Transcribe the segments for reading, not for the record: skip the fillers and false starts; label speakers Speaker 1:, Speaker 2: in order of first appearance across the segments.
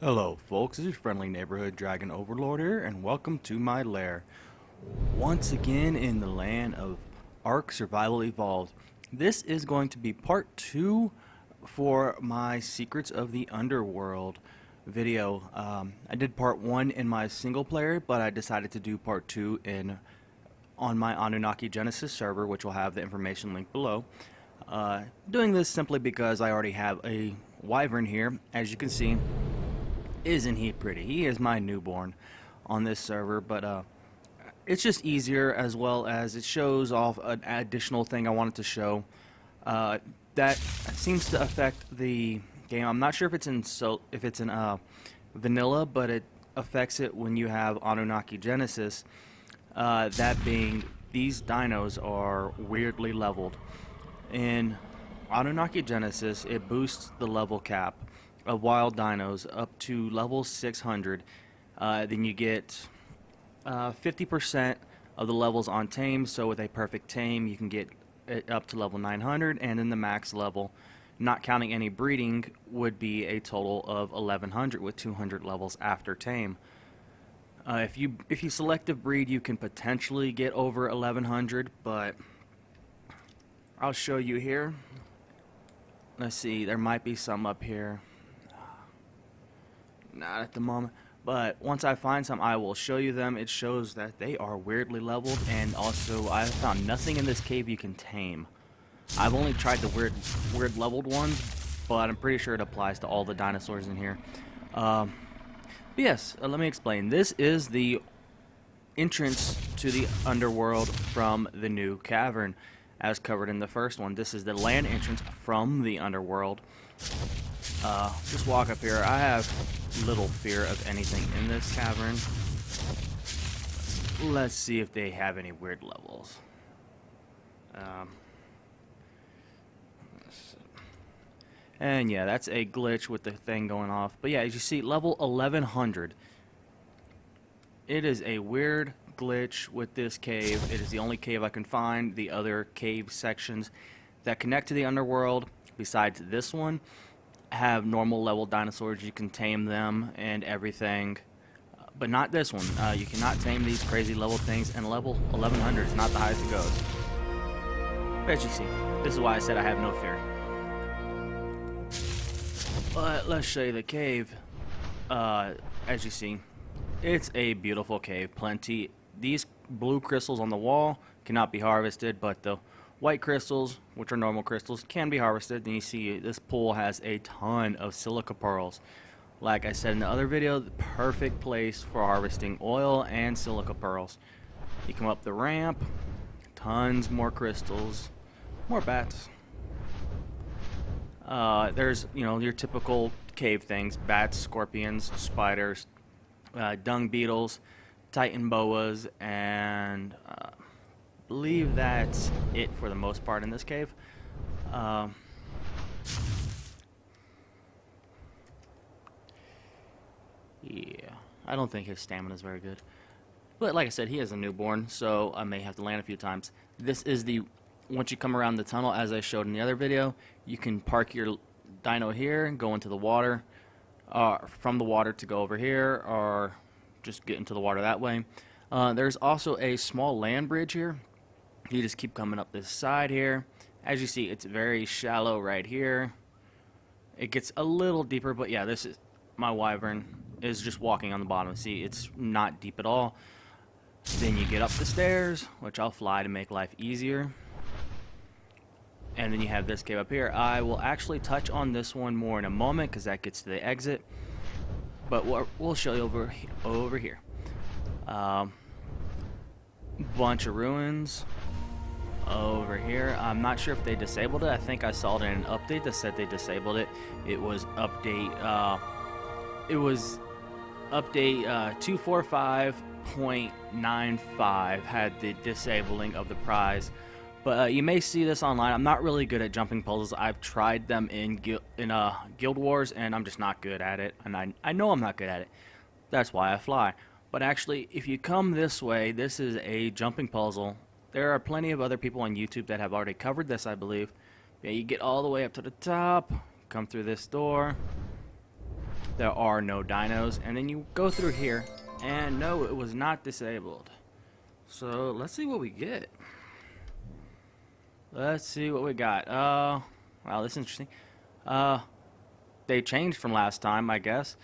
Speaker 1: Hello folks, this is your friendly neighborhood dragon overlord here, and welcome to my lair. Once again in the land of Ark Survival Evolved. This is going to be part 2 for my Secrets of the Underworld video. I did part 1 in my single player, but I decided to do part 2 on my Anunnaki Genesis server, which will have the information linked below. Doing this simply because I already have a wyvern here, as you can see. Isn't he pretty? He is my newborn on this server, but it's just easier, as well as it shows off an additional thing I wanted to show that seems to affect the game. I'm not sure if it's in vanilla, but it affects it when you have Anunnaki Genesis. That being, these dinos are weirdly leveled. In Anunnaki Genesis, it boosts the level cap of wild dinos up to level 600. Then you get 50% of the levels on tame, so with a perfect tame you can get it up to level 900, and then the max level, not counting any breeding, would be a total of 1100 with 200 levels after tame. If you selective breed, you can potentially get over 1100, but I'll show you here. Let's see, there might be some up here. Not at the moment, but once I find some, I will show you them. It shows that they are weirdly leveled, and also I found nothing in this cave you can tame. I've only tried the weird leveled ones, but I'm pretty sure it applies to all the dinosaurs in here. But yes, let me explain. This is the entrance to the underworld from the new cavern, as covered in the first one. This is the land entrance from the underworld. Just walk up here. I have little fear of anything in this cavern. Let's see if they have any weird levels. And yeah, that's a glitch with the thing going off. But yeah, as you see, level 1100. It is a weird glitch with this cave. It is the only cave I can find. The other cave sections that connect to the underworld, besides this one, have normal level dinosaurs. You can tame them and everything, but not this one. You cannot tame these crazy level things, and level 1100 is not the highest it goes. But as you see, this is why I said I have no fear. But let's show you the cave. As you see, it's a beautiful cave. Plenty. These blue crystals on the wall cannot be harvested, but the white crystals, which are normal crystals, can be harvested. Then you see this pool has a ton of silica pearls. Like I said in the other video, the perfect place for harvesting oil and silica pearls. You come up the ramp, tons more crystals, more bats. There's, your typical cave things: bats, scorpions, spiders, dung beetles, titan boas, and believe that's it for the most part in this cave. Yeah, I don't think his stamina is very good. But like I said, he is a newborn, so I may have to land a few times. This is once you come around the tunnel, as I showed in the other video, you can park your dino here and go into the water, from the water to go over here, or just get into the water that way. There's also a small land bridge here. You just keep coming up this side here. As you see, it's very shallow right here. It gets a little deeper, but yeah, this is my wyvern is just walking on the bottom. See, it's not deep at all. Then you get up the stairs, which I'll fly to make life easier. And then you have this cave up here. I will actually touch on this one more in a moment because that gets to the exit. But we'll show you over here. Bunch of ruins over here. I'm not sure if they disabled it. I think I saw it in an update that said they disabled it. It was update 245.95 had the disabling of the prize. But you may see this online. I'm not really good at jumping puzzles. I've tried them in Guild Wars, and I'm just not good at it. And I know I'm not good at it. That's why I fly. But actually, if you come this way, this is a jumping puzzle. There are plenty of other people on YouTube that have already covered this, I believe. Yeah, you get all the way up to the top, come through this door, there are no dinos, and then you go through here, and no, it was not disabled. So let's see what we get. Let's see what we got. Wow, this is interesting. They changed from last time, I guess.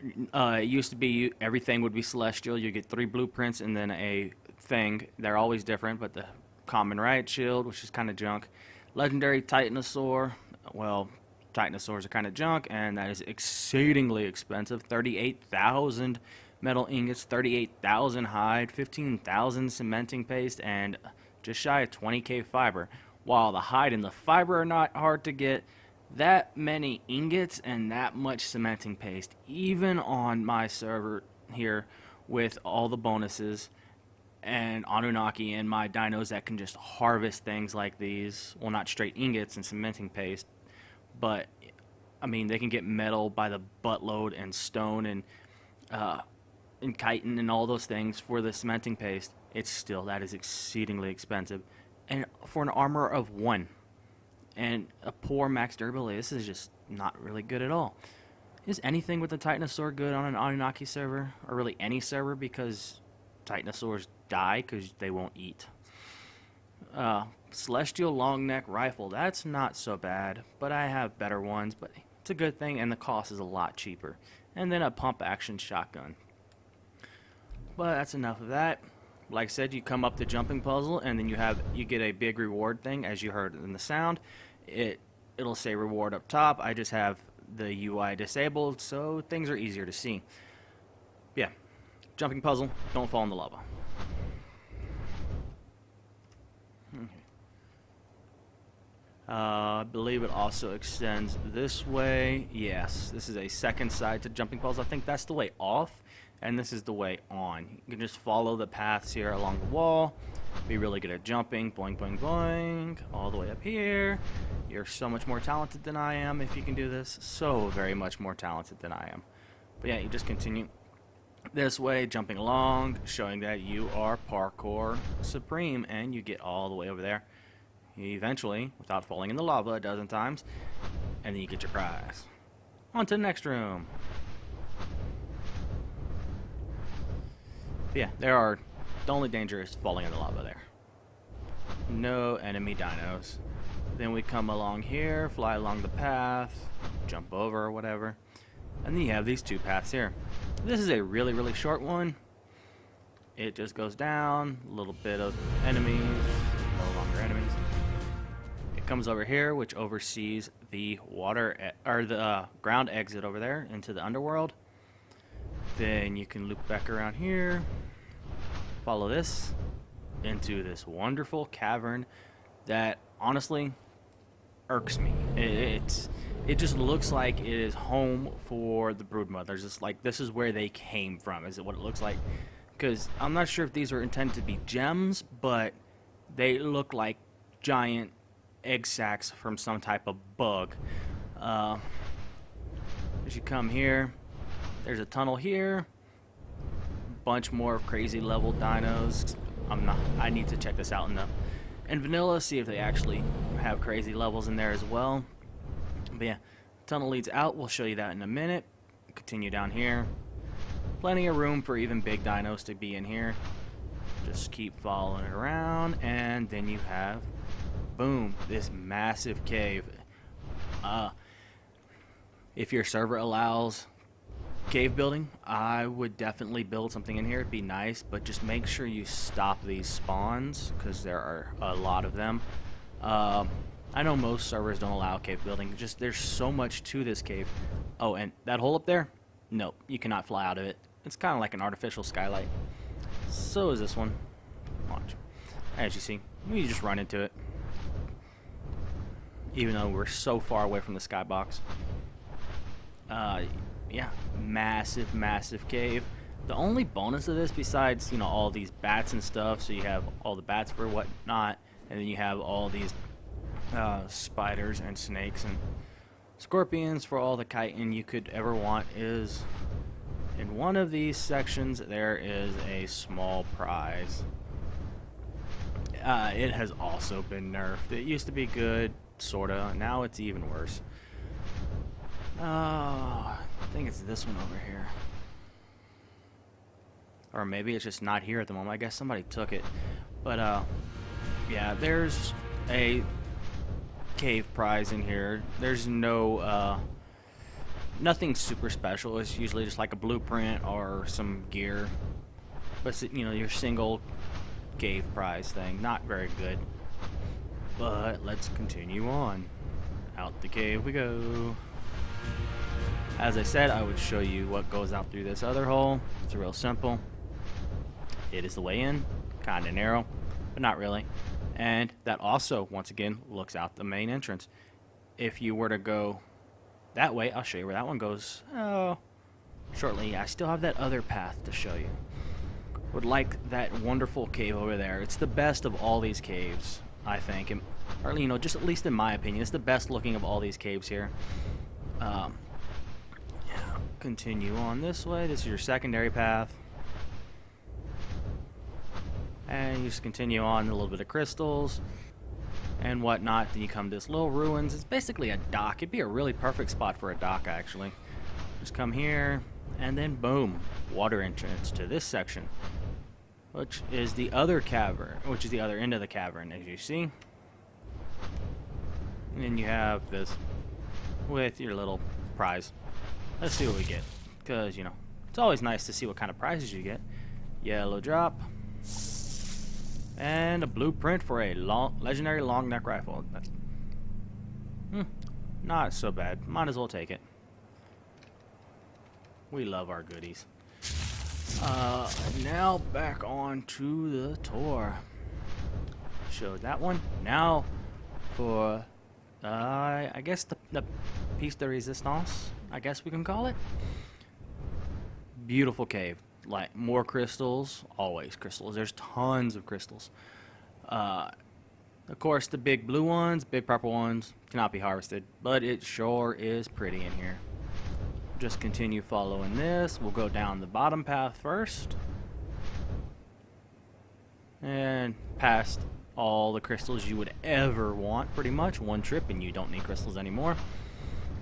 Speaker 1: It used to be everything would be celestial. You get 3 blueprints and then a thing. They're always different, but the common riot shield, which is kind of junk. Legendary Titanosaur. Well, Titanosaurs are kind of junk, and that is exceedingly expensive. 38,000 metal ingots, 38,000 hide, 15,000 cementing paste, and just shy of 20k fiber. While the hide and the fiber are not hard to get, that many ingots and that much cementing paste, even on my server here with all the bonuses and Anunnaki and my dinos that can just harvest things like these, well, not straight ingots and cementing paste, but I mean they can get metal by the buttload and stone and chitin and all those things for the cementing paste. It's still, that is exceedingly expensive, and for an armor of 1 and a poor max durability, this is just not really good at all. Is anything with the Titanosaur good on an Anunnaki server, or really any server, because Titanosaurs die because they won't eat? Celestial long neck rifle, that's not so bad, but I have better ones, but it's a good thing, and the cost is a lot cheaper. And then a pump action shotgun. But that's enough of that. Like I said, you come up the jumping puzzle, and then you get a big reward thing, as you heard in the sound. It'll say reward up top. I just have the UI disabled, so things are easier to see. Yeah, jumping puzzle, don't fall in the lava. Okay. I believe it also extends this way. Yes, this is a second side to jumping puzzle. I think that's the way off, and this is the way on. You can just follow the paths here along the wall. Be really good at jumping. Boing, boing, boing. All the way up here. You're so much more talented than I am if you can do this. So very much more talented than I am. But yeah, you just continue this way, jumping along, showing that you are parkour supreme, and you get all the way over there. Eventually, without falling in the lava a dozen times, and then you get your prize. On to the next room. But yeah, the only danger is falling in the lava there. No enemy dinos. Then we come along here, fly along the path, jump over or whatever, and then you have these 2 paths here. This is a really, really short one. It just goes down, a little bit of enemies, no longer enemies. It comes over here, which oversees the the ground exit over there into the underworld. Then you can loop back around here, follow this into this wonderful cavern that honestly irks me. It just looks like it is home for the broodmothers. It's like this is where they came from. Is it what it looks like? Because I'm not sure if these were intended to be gems, but they look like giant egg sacs from some type of bug. As you come here, there's a tunnel here. Bunch more crazy level dinos. I need to check this out in vanilla, see if they actually have crazy levels in there as well. But yeah, tunnel leads out. We'll show you that in a minute. Continue down here. Plenty of room for even big dinos to be in here. Just keep following it around, and then you have, boom, this massive cave. If your server allows cave building, I would definitely build something in here. It'd be nice, but just make sure you stop these spawns, because there are a lot of them. I know most servers don't allow cave building. Just there's so much to this cave. Oh, and that hole up there? Nope, you cannot fly out of it. It's kind of like an artificial skylight. So is this one. Watch. As you see, you just run into it. Even though we're so far away from the skybox. Yeah, massive, massive cave. The only bonus of this, besides, you know, all these bats and stuff, so you have all the bats for whatnot, and then you have all these spiders and snakes and scorpions for all the chitin you could ever want, is in one of these sections there is a small prize. It has also been nerfed. It used to be good, sorta. Now it's even worse. I think it's this one over here. Or maybe it's just not here at the moment. I guess somebody took it. But, yeah, there's a cave prize in here. There's no, nothing super special. It's usually just like a blueprint or some gear. But, you know, your single cave prize thing. Not very good. But let's continue on. Out the cave we go. As I said, I would show you what goes out through this other hole. It's real simple. It is the way in. Kind of narrow, but not really. And that also, once again, looks out the main entrance. If you were to go that way, I'll show you where that one goes shortly. I still have that other path to show you. Would like that wonderful cave over there. It's the best of all these caves, I think. Or, you know, just at least in my opinion, it's the best looking of all these caves here. Yeah, continue on this way. This is your secondary path. And you just continue on a little bit of crystals and whatnot. Then you come to this little ruins. It's basically a dock. It'd be a really perfect spot for a dock, actually. Just come here, and then boom, water entrance to this section, which is the other cavern, which is the other end of the cavern, as you see. And then you have this with your little prize. Let's see what we get, because, you know, it's always nice to see what kind of prizes you get. Yellow drop. And a blueprint for a legendary long neck rifle. Not so bad. Might as well take it. We love our goodies. Now back on to the tour. Showed that one. Now for, I guess the piece de resistance, I guess we can call it. Beautiful cave. Like, more crystals, always crystals. There's tons of crystals. Of course, the big blue ones, big purple ones, cannot be harvested, but it sure is pretty in here. Just continue following this. We'll go down the bottom path first. And past all the crystals you would ever want, pretty much. One trip and you don't need crystals anymore.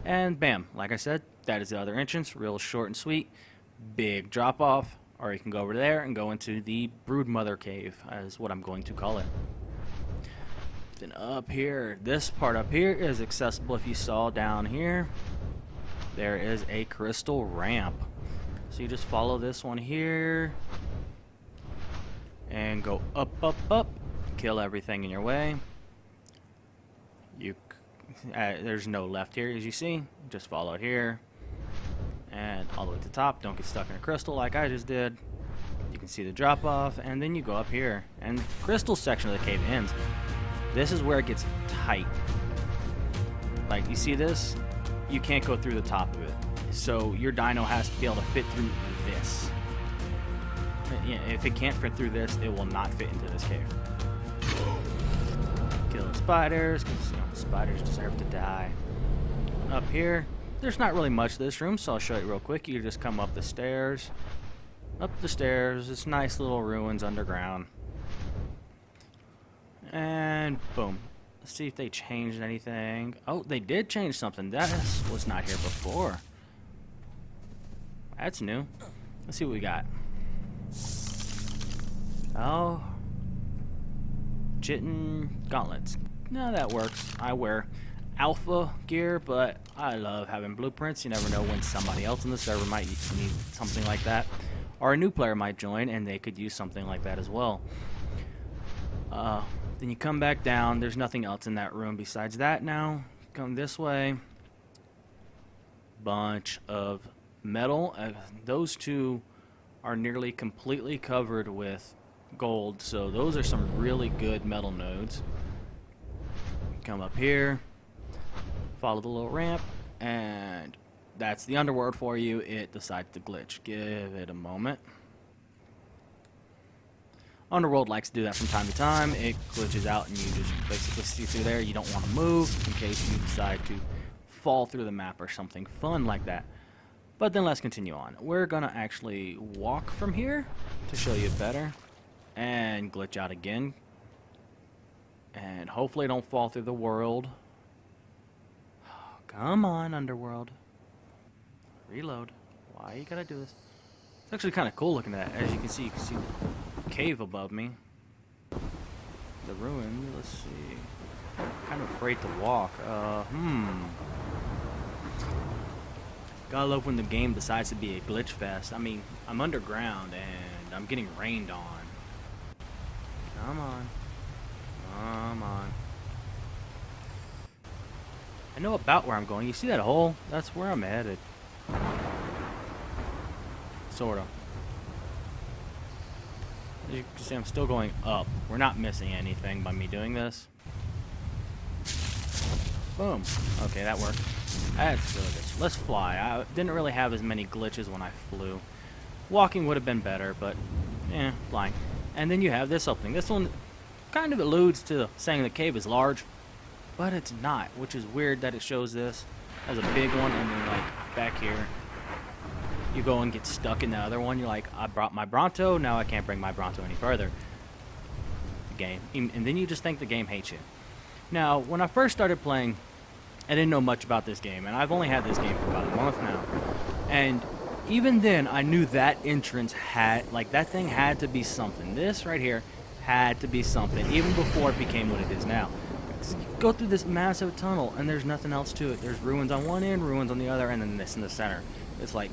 Speaker 1: And bam, like I said, that is the other entrance. Real short and sweet. Big drop off, or you can go over there and go into the Broodmother Cave, is what I'm going to call it. Then up here, this part up here is accessible. If you saw down here, there is a crystal ramp. So you just follow this one here and go up, up, up, kill everything in your way. There's no left here, as you see. Just follow it here. And all the way to the top. Don't get stuck in a crystal like I just did. You can see the drop off, and then you go up here. And the crystal section of the cave ends. This is where it gets tight. Like, you see this? You can't go through the top of it. So your dino has to be able to fit through this. If it can't fit through this, it will not fit into this cave. Kill spiders, because, you know, spiders deserve to die. Up here, there's not really much to this room, so I'll show you real quick. You just come up the stairs. Up the stairs. It's nice little ruins underground. And boom. Let's see if they changed anything. Oh, they did change something. That was not here before. That's new. Let's see what we got. Oh. Chitin gauntlets. No, that works. I wear alpha gear, but I love having blueprints. You never know when somebody else in the server might need something like that, or a new player might join and they could use something like that as well. Then you come back down. There's nothing else in that room besides that. Now come this way. Bunch of metal. Those two are nearly completely covered with gold, so those are some really good metal nodes. Come up here. Follow the little ramp, and that's the underworld for you. It decides to glitch. Give it a moment. Underworld likes to do that from time to time. It glitches out, and you just basically see through there. You don't want to move in case you decide to fall through the map or something fun like that. But then let's continue on. We're going to actually walk from here to show you better, and glitch out again. And hopefully don't fall through the world. Come on, Underworld. Reload. Why you gotta do this? It's actually kind of cool looking at it. As you can see the cave above me. The ruins. Let's see. Kind of afraid to walk. Gotta love when the game decides to be a glitch fest. I mean, I'm underground and I'm getting rained on. Come on. Come on. I know about where I'm going. You see that hole? That's where I'm headed. Sort of. As you can see, I'm still going up. We're not missing anything by me doing this. Boom. Okay, that worked. That's really good. Let's fly. I didn't really have as many glitches when I flew. Walking would have been better, but flying. And then you have this opening. This one kind of alludes to saying the cave is large, but it's not, which is weird that it shows this as a big one, and then like back here you go and get stuck in the other one. You're like, I brought my Bronto, now I can't bring my Bronto any further. The game. And then you just think the game hates you. Now, when I first started playing, I didn't know much about this game, and I've only had this game for about a month now. And even then, I knew that entrance had, like, that thing had to be something. This right here had to be something, even before it became what it is now. You go through this massive tunnel, and there's nothing else to it. There's ruins on one end, ruins on the other, and then this in the center. It's like,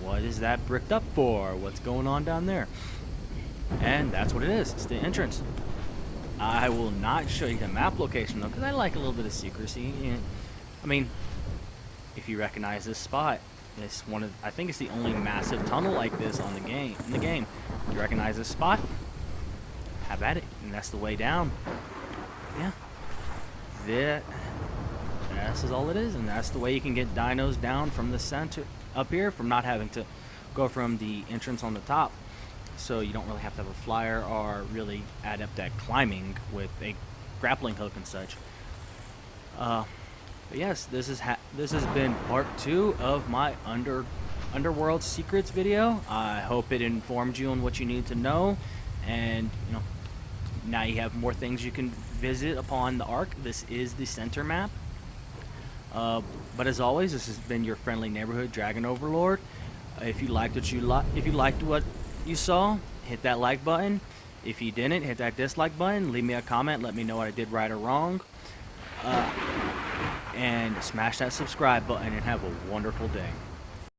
Speaker 1: what is that bricked up for? What's going on down there? And that's what it is. It's the entrance. I will not show you the map location, though, because I like a little bit of secrecy. I mean, if you recognize this spot, it's one of, I think it's the only massive tunnel like this on the game. In the game, you recognize this spot? Have at it, and that's the way down. Yeah, this is all it is, and that's the way you can get dinos down from the center up here, from not having to go from the entrance on the top. So you don't really have to have a flyer or really adept at climbing with a grappling hook and such. But yes, this has been part 2 of my UnderWorld Secrets video. I hope it informed you on what you need to know, and now you have more things you can visit upon the Ark. This is the center map. But as always, this has been your friendly neighborhood Dragon Overlord. If you liked what you saw, hit that like button. If you didn't, hit that dislike button. Leave me a comment. Let me know what I did right or wrong. And smash that subscribe button and have a wonderful day.